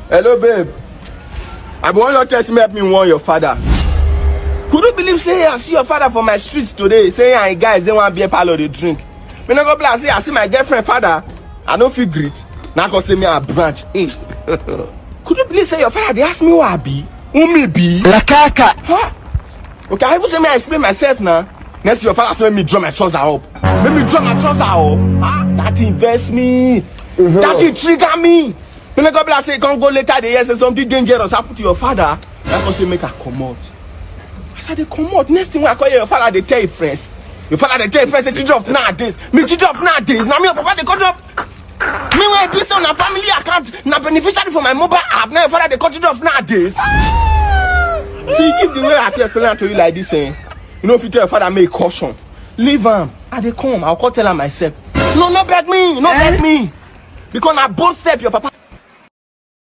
Hello, babe. I want you text me help me warn your father. Could you believe say I see your father for my streets today saying hey guys they want to be a palo to drink? Me no go play say I see my girlfriend father. I don't feel great. Now go say me a branch. Could you believe say your father they ask me who I be? Who me be? La caca. Huh? Okay, I even say me I explain myself now. Next your father say me draw my trouser up. Let me draw my trouser up. That invest me. That will trigger me. When I go black say can't go later the year say something dangerous happen to your father. I go say make her come out. I said they come out. Next thing when I call your father they tell your friends. Your father they tell your friends the children of nowadays. Me children of nowadays. Now me your papa they cut up. Me when I be on a family account na beneficiary for my mobile app. Now your father they cut children of nowadays. See if the way I tell explain to you like this saying. You know if you tell your father make caution. Leave him. I they come. I'll call tell her myself. No, not beg me. Not beg me. Because I both step your papa.